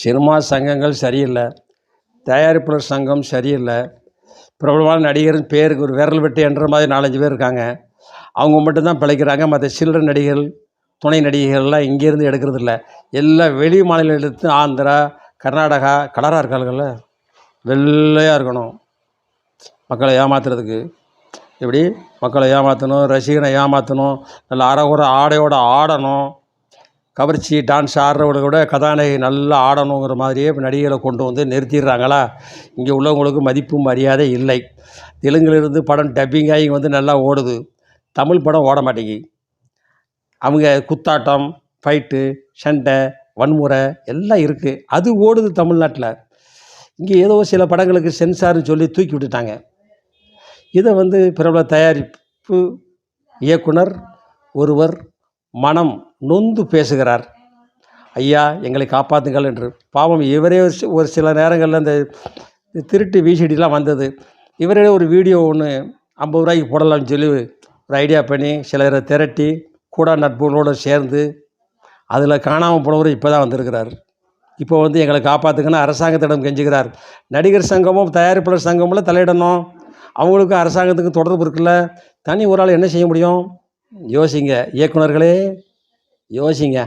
Cinema சங்கங்கள் சரியில்லை, தயாரிப்பாளர் சங்கம் சரியில்லை. பிரபலமான நடிகர்னு பேருக்கு ஒரு விரல் வெட்டி என்ற மாதிரி 4-5 பேர் இருக்காங்க. அவங்க மட்டும்தான் பிழைக்கிறாங்க. மற்ற சில்லறை நடிகர்கள், துணை நடிகைகள்லாம் இங்கேருந்து எடுக்கிறது இல்லை. எல்லாம் வெளி மாநிலம் எடுத்து ஆந்திரா, கர்நாடகா. கலராக இருக்காளுங்கள்ல, வெள்ளையாக இருக்கணும் மக்களை ஏமாத்துறதுக்கு. எப்படி மக்களை ஏமாற்றணும், ரசிகனை ஏமாற்றணும், நல்ல அரைகுறை ஆடையோடு ஆடணும். கவர்ச்சி டான்ஸ் ஆடுறவங்கள விட கதாநாயகி நல்லா ஆடணுங்கிற மாதிரியே இப்போ நடிகைகளை கொண்டு வந்து நிறுத்திடுறாங்களா? இங்கே உள்ளவங்களுக்கு மதிப்பு மரியாதை இல்லை. தெலுங்குலேருந்து படம் டப்பிங்காக இங்கே வந்து நல்லா ஓடுது. தமிழ் படம் ஓட மாட்டேங்கி. அவங்க குத்தாட்டம், ஃபைட்டு, சண்டை, வன்முறை எல்லாம் இருக்குது. அது ஓடுது தமிழ்நாட்டில். இங்கே ஏதோ சில படங்களுக்கு சென்சார்னு சொல்லி தூக்கி விட்டுட்டாங்க. இதை வந்து பிரபல தயாரிப்பு இயக்குனர் ஒருவர் மனம் நொந்து பேசுகிறார். ஐயா, எங்களை காப்பாற்றுங்கள் என்று. பாவம், இவரே ஒரு சில நேரங்களில் இந்த திருட்டு விசிடிலாம் வந்தது. இவரே ஒரு வீடியோ ஒன்று 50 ரூபாய்க்கு போடலாம்னு சொல்லி ஒரு ஐடியா பண்ணி சிலரை திரட்டி கூட நட்புகளோடு சேர்ந்து அதில் காணாமல் போனவர் இப்போ தான் வந்திருக்கிறார். இப்போ வந்து எங்களை காப்பாற்றுங்கன்னு அரசாங்கத்திடம் கெஞ்சுகிறார். நடிகர் சங்கமும் தயாரிப்பாளர் சங்கமும் தலையிடணும். அவங்களுக்கும் அரசாங்கத்துக்கும் தொடர்பு இருக்குல்ல. தனி ஒரு ஆள் என்ன செய்ய முடியும்? யோசிங்க இயக்குனர்களே, யோசிங்க.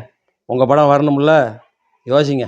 உங்கள் படம் வரணும்ல, யோசிங்க.